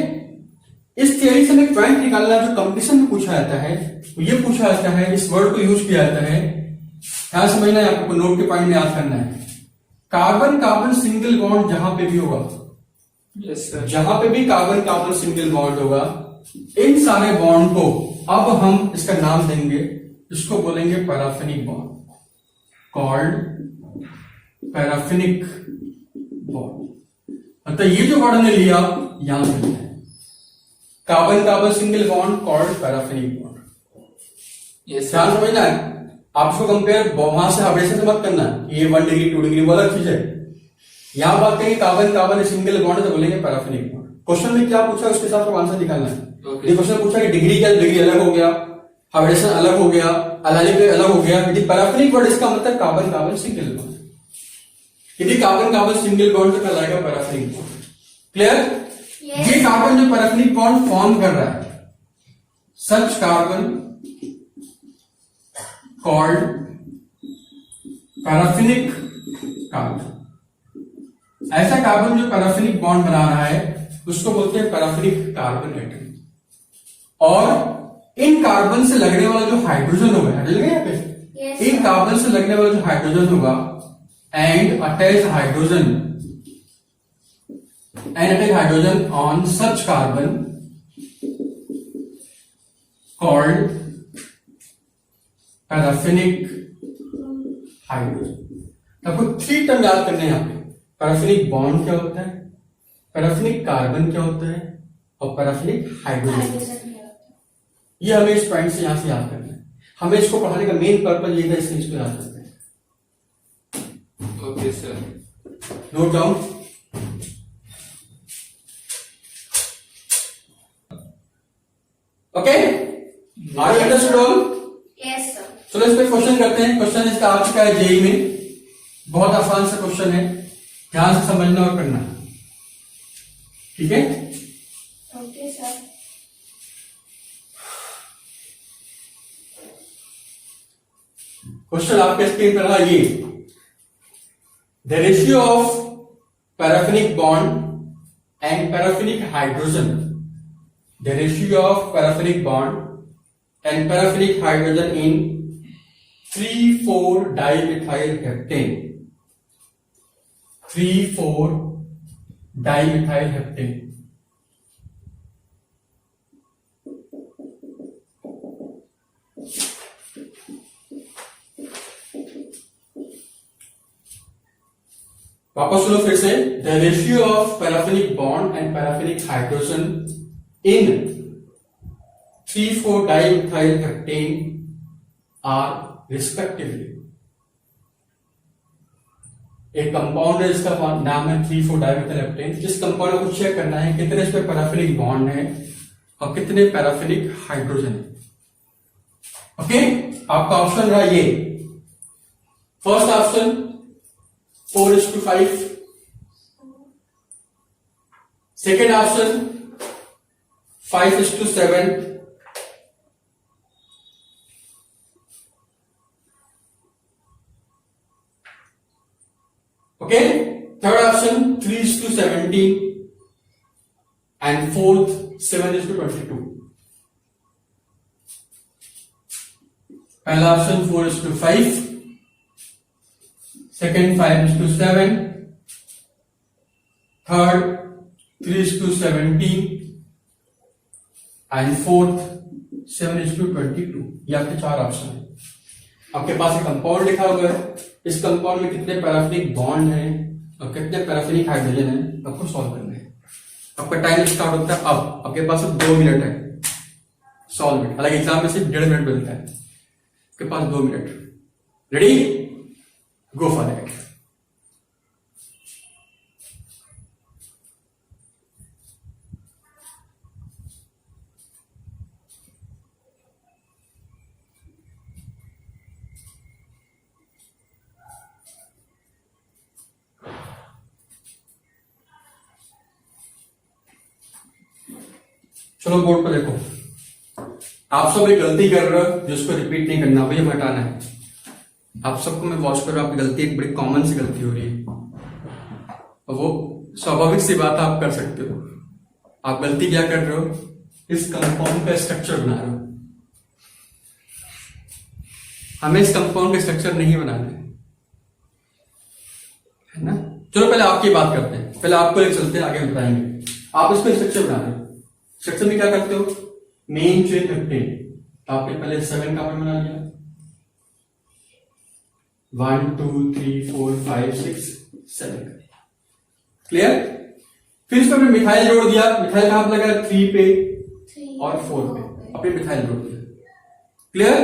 इस थियरी से एक पॉइंट निकालना जो कंपटीशन में पूछा जाता है, ये पूछा जाता है, इस वर्ड को यूज किया जाता है, क्या समझना है आपको, नोट के पॉइंट में याद करना है। कार्बन कार्बन सिंगल बॉन्ड जहां पे भी होगा, यस सर, जहां पे भी कार्बन कार्बन सिंगल बॉन्ड होगा, इन सारे बॉन्ड को अब हम इसका नाम देंगे, इसको बोलेंगे paraffinic bond, called paraffinic bond. मतलब ये जो वर्ड हमने लिया यहां से लिया है, carbon carbon single bond called paraffinic bond. Yes ध्यान सर, समझना है। आप इसको कंपेयर वहां से हाइब्रिडेशन से मत करना, ये 1 डिग्री 2 डिग्री वो अलग चीज है। यहां बात करेंगे कार्बन कार्बन सिंगल बॉन्ड तो बोलेंगे पैराफिनिक बॉन्ड। क्वेश्चन में क्या पूछा उसके हिसाब से आंसर निकालना है। Okay. यदि क्वेश्चन पूछा कि डिग्री क्या, डिग्री अलग हो गया, हाइब्रिडेशन अलग हो गया, एलाइलिक अलग हो गया, यदि पैराफिनिक बॉन्ड इसका मतलब कार्बन कार्बन सिंगल बॉन्ड। यदि कार्बन कार्बन सिंगल बॉन्ड तो कहलाएगा पैराफिनिक बॉन्ड। क्लियर? Yes. ये कार्बन जो पैराफिनिक बॉन्ड फॉर्म कर रहा है, सच कार्बन कॉल्ड पैराफिनिक कार्बन। ऐसा कार्बन जो पैराफिनिक बॉन्ड बना रहा है उसको बोलते हैं पैराफिनिक कार्बन एटम। और इन कार्बन से लगने वाला जो हाइड्रोजन होगा, हाइड्रोजन यहाँ पे, Yes, इन sir. कार्बन से लगने वाला जो हाइड्रोजन होगा, and attach hydrogen on such carbon called paraffinic hydrogen। आपको 3 टर्म याद करने हैं यहाँ पे। पैराफिनिक बॉन्ड क्या होता है, पैराफिनिक कार्बन क्या होता है, और पैराफिनिक हाइड्रोजन। Hydrogen क्या होता है? ये हमें इस पॉइंट से यहां से याद करना है। हमें इसको पढ़ाने का मेन पर्पज ये है, इसलिए इसको याद करते हैं। Okay sir, note down. Okay, are you understood all? Yes, sir. चलो इस पे क्वेश्चन करते हैं। क्वेश्चन इसका आ चुका है जेई में, बहुत आसान सा क्वेश्चन है, ध्यान से समझना और करना। ठीक है, Okay, sir. क्वेश्चन आपके स्क्रीन पर है ये, the ratio of paraffinic bond and paraffinic hydrogen, the ratio of paraffinic bond and paraffinic hydrogen in 3,4 dimethyl heptane, 3,4 dimethyl heptane. वापस सुनो फिर से, the ratio of paraffinic bond and paraffinic hydrogen in 3,4 dimethyl heptane are respectively. एक कंपाउंड है जिसका नाम है 3,4 डाइमिथाइल हेप्टेन। जिस कंपाउंड को चेक करना है कितने इस पे पैराफिनिक बॉन्ड है और कितने पैराफिनिक हाइड्रोजन है। ओके, आपका ऑप्शन रहा ये, first option 4:5, second option 5:7, okay, third option 3:17 and fourth 7:22। पहला option 4:5, second 5:7, third 3:17 and fourth 7:22। ये आपके 4 ऑप्शन है। आपके पास एक कंपाउंड लिखा हुआ है, इस कंपाउंड में कितने पैराफिनिक बॉन्ड हैं और कितने पैराफिनिक हाइड्रोजन है, आपको सॉल्व करना है। आपका टाइम स्टार्ट होता है अब, आपके पास अब 2 मिनट है सॉल्व में। हालांकि एग्जाम में सिर्फ 1.5 मिनट मिलता है, आपके पास 2 minute. Ready, go for it. चलो बोर्ड पर देखो, आप सब एक गलती कर रहे हो जिसको रिपीट नहीं करना, भैया हटाना है। आप सबको मैं वॉच कर रहा हूं, आपकी गलती एक बड़ी कॉमन सी गलती हो रही है और वो स्वाभाविक सी बात आप कर सकते हो। आप गलती क्या कर रहे हो, इस कंपाउंड का स्ट्रक्चर बना रहे हो। हमें इस कंपाउंड का स्ट्रक्चर नहीं बनाना है ना। चलो पहले आपकी बात करते हैं, पहले आपको लेकर चलते हैं, आगे बताएंगे। आप इसको स्ट्रक्चर बना रहे हो, स्ट्रक्चर में क्या करते हो, मेन चेन 15, तो आपने पहले 7 कार्बन बना लिया, 1 2 3 4 5 6 7। क्लियर। फिर इसको आपने मिथाइल जोड़ दिया। मिथाइल कहां पर लगा, 3 पे 3 और 4 पे आपने मिथाइल जोड़ दिया। क्लियर।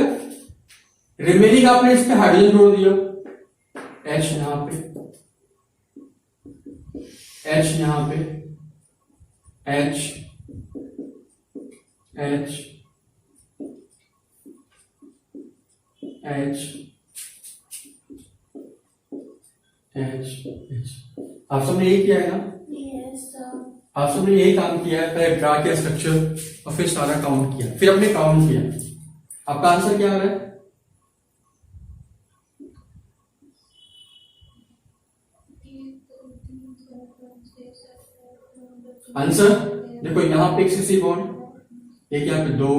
रिमेनिंग आपने इस पे हाइड्रोजन जोड़ दिया, H यहां पे, H यहां पे, H H H H H। आप सबने यही किया है ना, Yes, sir. आप सबने यही काम किया है, पहले ड्रा किया स्ट्रक्चर और फिर सारा काउंट किया, फिर हमने काउंट किया। आपका आंसर क्या आ रहा है, आंसर देखो, यहां पे एक सीसी बॉन्ड, एक यहाँ पे 2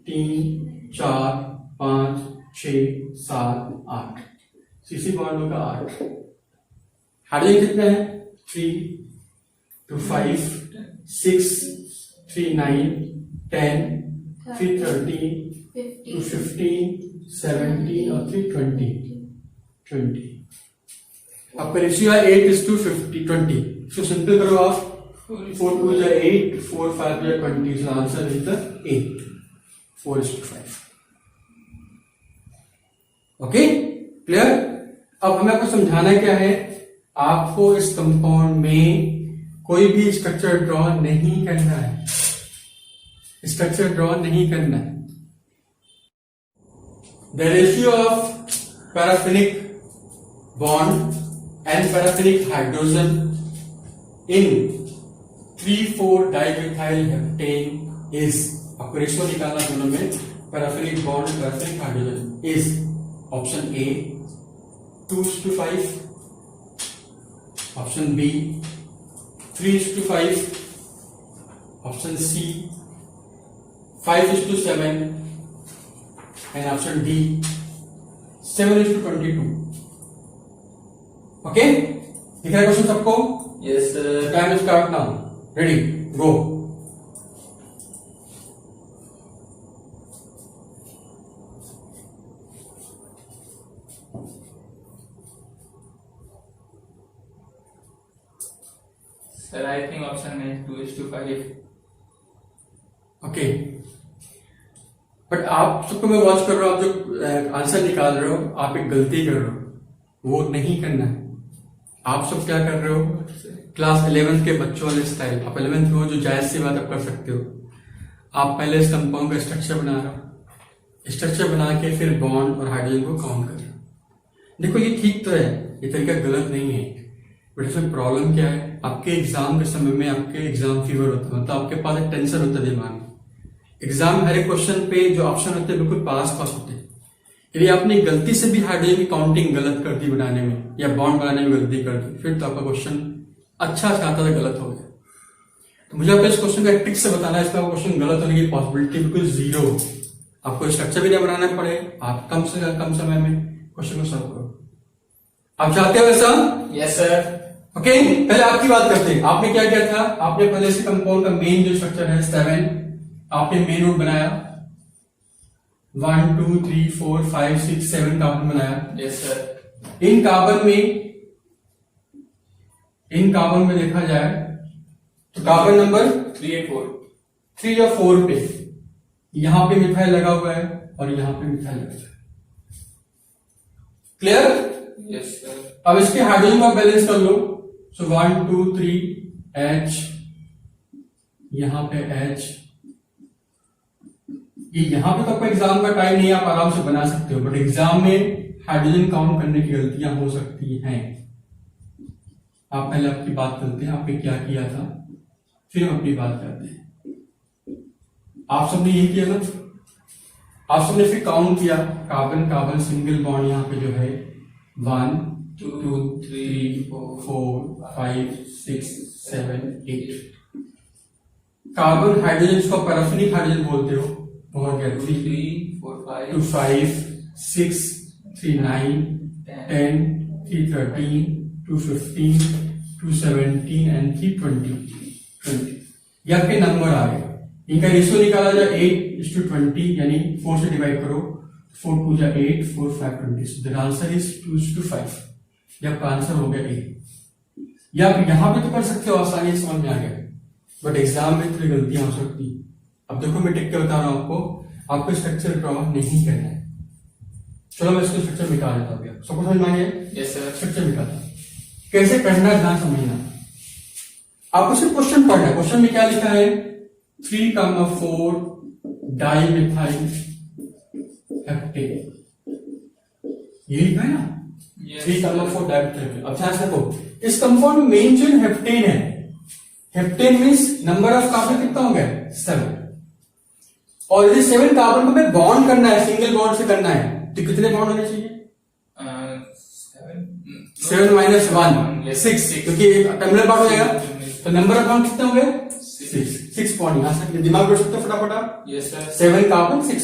3 4 5 6 7 8 सीसी बॉन्ड होगा 8। हाइड्रोजन कितने हैं, 3 2 5 6 3 9 10 3 13 2 15 17 और 3 20। आपका रेशियो है 8:50 इसको सिंपल करो आप, 4 2 is 8, 4 5 is 20, so answer is the 8, 4:5। Okay, clear. अब हमें आपको समझाना क्या है, आपको इस कंपाउंड में कोई भी स्ट्रक्चर ड्रॉ नहीं करना है, स्ट्रक्चर ड्रॉ नहीं करना है। The ratio of paraffinic bond and paraffinic hydrogen in 3,4 dimethyl heptane is, आपको रेशियो निकालना दोनों में, paraffinic bond paraffinic hydrogen is option A 2:5, option B 3:5, option C 5:7 and option D 7:22। Okay, दिख रहा है क्वेश्चन सबको? Yes sir. Time start now, ready go. Sir I think option है 2:5। ओके, बट आप सबको मैं वॉच कर रहा हूं, आप जो आंसर निकाल रहे हो आप एक गलती कर रहे हो, वो नहीं करना है। आप सब क्या कर रहे हो, क्लास 11th के बच्चों वाले स्टाइल, आप 11th में हो जो जायज सी बात आप कर सकते हो। आप पहले इस कंपाउंड का स्ट्रक्चर बना रहे हो, स्ट्रक्चर बना के फिर बॉन्ड और हाइड्रोजन को काउंट कर रहे हो। देखो ये ठीक तो है, ये तरीका गलत नहीं है, बट इसमें प्रॉब्लम क्या है, आपके एग्जाम के समय में आपके एग्जाम फीवर होता है, मतलब आपके पास एक टेंशन होता है दिमाग में। एग्जाम में हर एक क्वेश्चन पे जो ऑप्शन होते हैं बिल्कुल पास होते हैं। यदि आपने गलती से भी हाइड्रोजन की काउंटिंग गलत कर दी बनाने में या बॉन्ड बनाने में गलती कर दी, फिर तो आपका क्वेश्चन अच्छा चाहता था गलत हो गया। तो मुझे आपको इस क्वेश्चन का एक ट्रिक से बताना है, इसका क्वेश्चन गलत होने की पॉसिबिलिटी बिल्कुल 0। आपको स्ट्रक्चर भी नहीं बनाना पड़े, आप कम से कम समय में क्वेश्चन को सॉल्व करो। आप चाहते हो वैसा? Yes sir. ओके, पहले आपकी बात करते हैं। आपने क्या किया था, आपने पहले से कंपाउंड का मेन जो स्ट्रक्चर है 7, आपने मेन रूट बनाया, 1 2 3 4 5 6 7 कार्बन बनाया। Yes sir. इन कार्बन में देखा जाए तो कार्बन नंबर 3 और 4। 3 या 4 पे यहां पे मिथाइल लगा हुआ है और यहां पे मिथाइल लगा हुआ है। क्लियर? Yes sir. अब इसके हाइड्रोजन का बैलेंस कर लो। सो 1 2 3 H, यहां पे H, ये यहां पे तो आपका एग्जाम का टाइम नहीं है, आप आराम से बना सकते हो, बट एग्जाम में हाइड्रोजन काउंट करने की गलतियां हो सकती हैं। आप पहले आपकी बात करते हैं, आपने क्या किया था, फिर हम अपनी बात करते हैं। आप सबने यही किया था, आप सबने फिर काउंट किया, कार्बन कार्बन सिंगल बॉन्ड यहां पे जो है 1 2 3 4 5 6 7 8। कार्बन हाइड्रोजन को पैराफिनिक हाइड्रोजन बोलते हो, बहुत गया 3 4 5 2 5 6 3 9 10 3 13 2 15 2 17 एंड 3 20। ये आपके नंबर आ गए। इनका रेशियो निकाला जाए 8:20, यानी 4 से डिवाइड करो, 4 2 जा 8 4 5 20। So the answer is 2:5। ये आपका आंसर हो गया A। या आप यहां पे तो कर सकते हो, आसानी से समझ में आ गया, बट एग्जाम में थोड़ी गलतियां हो सकती। अब देखो मैं टिक के बता रहा हूं आपको स्ट्रक्चर ड्रॉ नहीं करना है। चलो मैं इसको स्ट्रक्चर मिटा देता हूं। सबको समझ में आ गया? Yes sir. स्ट्रक्चर मिटाता हूं, कैसे करना है ध्यान समझना। आपको सिर्फ क्वेश्चन पढ़ना है। क्वेश्चन में क्या लिखा है? 3,4 डाइमिथाइल हेप्टेन, ये लिखा है ना, 3,4 डाइमिथाइल। अब ध्यान से देखो, इस कंपाउंड में मेन जो हेप्टेन है, heptane means number of carbon कितना हो गया? 7। और यदि 7 कार्बन को मैं बॉन्ड करना है, सिंगल बॉन्ड से करना है, तो कितने बॉन्ड होने चाहिए? 7 minus 1 6, क्योंकि टर्मिनल बॉन्ड हो जाएगा, तो नंबर ऑफ बॉन्ड कितने हो गए? 6 बॉन्ड। यहां से दिमाग कर सकते हो फटाफट आप। Yes sir. 7 कार्बन 6,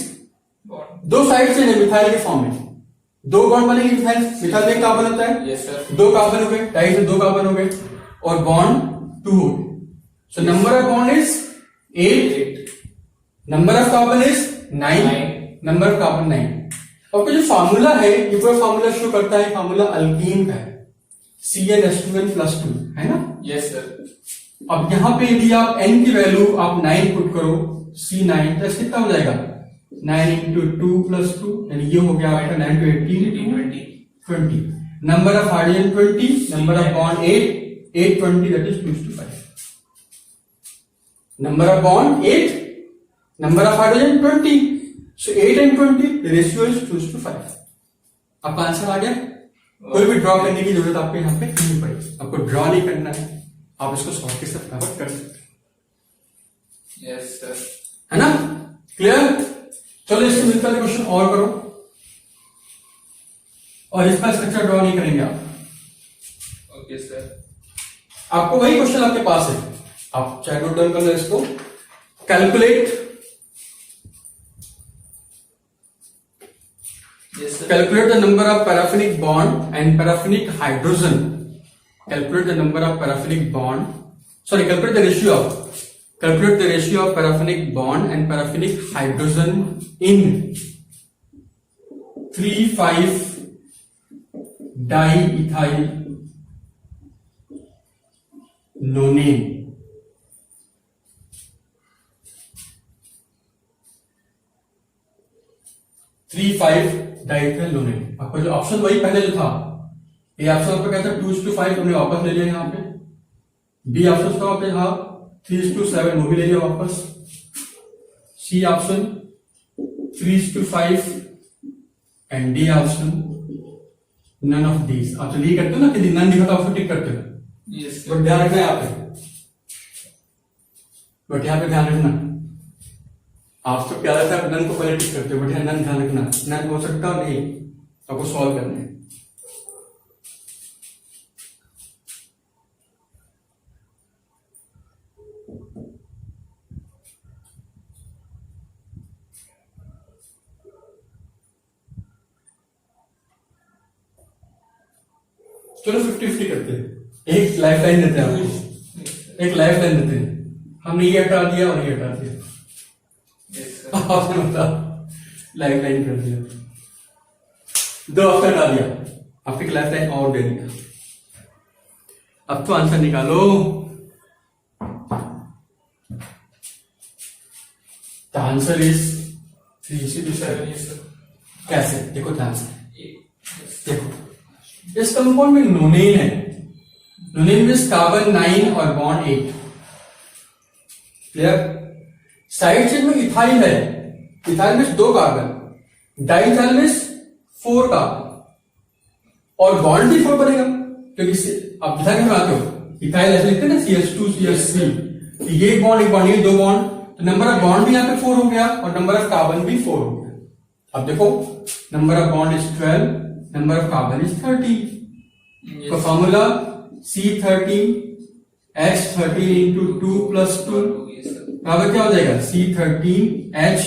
दो साइड से मिथाइल के फॉर्म में 2 बॉन्ड बनेंगे। मिथाइल में एक कार्बन होता है। Yes sir. 2 कार्बन हो गए, डाई से 2 कार्बन हो गए, और बॉन्ड 2 हो गए। So number of bond is 8, number of carbon is 9, number of carbon 9। आपका जो फार्मूला है, ये पूरा फार्मूला शो करता है, फार्मूला अल्कीन का है, CnH2n+2, है ना? Yes sir. अब यहां पे यदि आप n की वैल्यू आप 9 पुट करो, C9 प्लस कितना हो जाएगा? 9 into 2 + 2, यानी ये हो गया आपका 9 to 18 20। Number of hydrogen 20, number of bond 8 20, that is 2:5। Number of bond 8, number of hydrogen 20, so 8 and 20 the ratio is 2:5। आपका आंसर आ गया। कोई भी ड्रॉ करने की जरूरत आपको यहाँ पे नहीं पड़ेगी, आपको ड्रॉ नहीं करना है, आप इसको सॉल्व के साथ फटाफट कर सकते हैं। Yes sir. है ना? क्लियर? चलो इससे मिलकर क्वेश्चन और करो, और इसका स्ट्रक्चर ड्रॉ नहीं करेंगे आप। Okay sir. आपको वही क्वेश्चन आपके पास है, आप चाहे नोट डाउन कर लो इसको। Calculate calculate the number of paraffinic bond and paraffinic hydrogen. Calculate the number of paraffinic bond. Sorry, calculate the ratio of paraffinic bond and paraffinic hydrogen in 3,5 diethyl nonane. Diethyl नोनेन। आपका जो ऑप्शन वही पहले जो था, ए ऑप्शन आपका क्या था? 2:5, हमने वापस ले लिया यहाँ पे। बी ऑप्शन था पे था 3:7, वो भी ले लिया वापस। C option 3:5 and D option none of these. आप चलिए करते हो ना कि नन दिखा तो ऑप्शन टिक करते हो, बट ध्यान रखना है यहाँ पे, बट यहाँ पे ध्यान रखना, आप तो क्या रहता है नन को पहले टिक करते हो, बट नन ध्यान रखना, नन हो सकता है नहीं, आपको सॉल्व करना है। चलो 50-50 करते हैं, एक लाइफ लाइन देते हैं आपको, एक लाइफ लाइन देते हैं। हमने ये हटा दिया और ये हटा दिया, सर। आपने मतलब लाइफ लाइन कर दिया, 2 ऑप्शन डाल दिया, आपकी लाइफ लाइन और दे दिया। अब तो आंसर निकालो। The answer is 3:7। yes, sir. कैसे? देखो ध्यान से, देखो इस कंपाउंड में नोनेन है, नोनेन में कार्बन 9 और बॉन्ड 8, क्लियर। साइड चेन में इथाइल है, इथाइल में 2 कार्बन, डाइथाइल में 4 कार्बन, और बॉन्ड भी 4 बनेगा, क्योंकि आप इथाइल में आते हो, इथाइल ऐसे लिखते हैं ना, CH2 CH3, ये बॉन्ड एक बॉन्ड, ये 2 बॉन्ड, तो नंबर ऑफ बॉन्ड भी यहाँ पे 4 हो गया और नंबर ऑफ कार्बन भी 4 हो गया। अब देखो number of bond is 12, number of carbon is 30, Yes, तो formula C13 H13 into 2 plus 2 yes, sir. बराबर क्या हो जाएगा, C13 H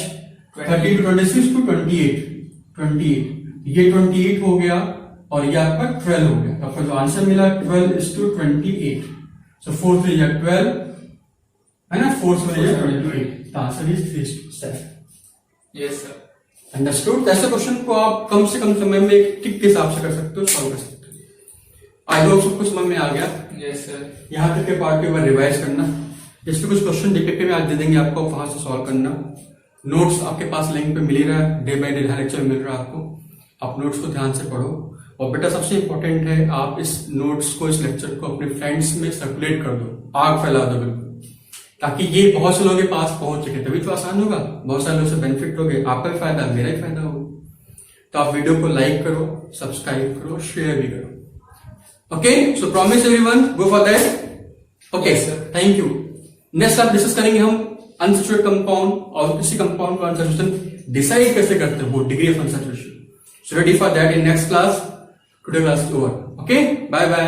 13 to 26 to 28, ये 28 हो गया और ये आपका 12 हो गया, तो आपका जो आंसर मिला 12 is to 28, so 4 3 या 12 है ना, 4 से 28, the answer is 3:7। Yes, sir. Understood. ऐसे क्वेश्चन को आप कम से कम समय में एक टिक के हिसाब से कर सकते हो, सॉल्व कर सकते हो। आई होप सबको समझ में आ गया। Yes, sir. यहाँ तक के पार्ट को रिवाइज करना, इसमें कुछ क्वेश्चन डिटेक्टिव में आज दे देंगे आपको, वहां से सॉल्व करना। नोट्स आपके पास लिंक पे मिल ही रहा है, डे बाय डे हर लेक्चर मिल रहा है आपको, आप नोट्स को ध्यान से पढ़ो। और बेटा सबसे इंपॉर्टेंट है, आप इस नोट्स को, इस लेक्चर को अपने फ्रेंड्स में सर्कुलेट कर दो, आग फैला दो बिल्कुल, ताकि ये बहुत से लोगों के पास पहुंच सके, तभी तो आसान होगा, बहुत सारे लोग से बेनिफिट होगे, आपका भी फायदा मेरा ही फायदा होगा। तो आप वीडियो को लाइक करो, सब्सक्राइब करो, शेयर भी करो। Okay, so promise everyone, go for that. Okay Yes, sir. Thank you. Next आप डिस्कस करेंगे हम अनसैचुरेटेड कंपाउंड, और किसी कंपाउंड का अनसैचुरेशन डिसाइड कैसे करते हैं, वो degree of unsaturation. So ready for that in next class. Today class is over. Okay, bye bye.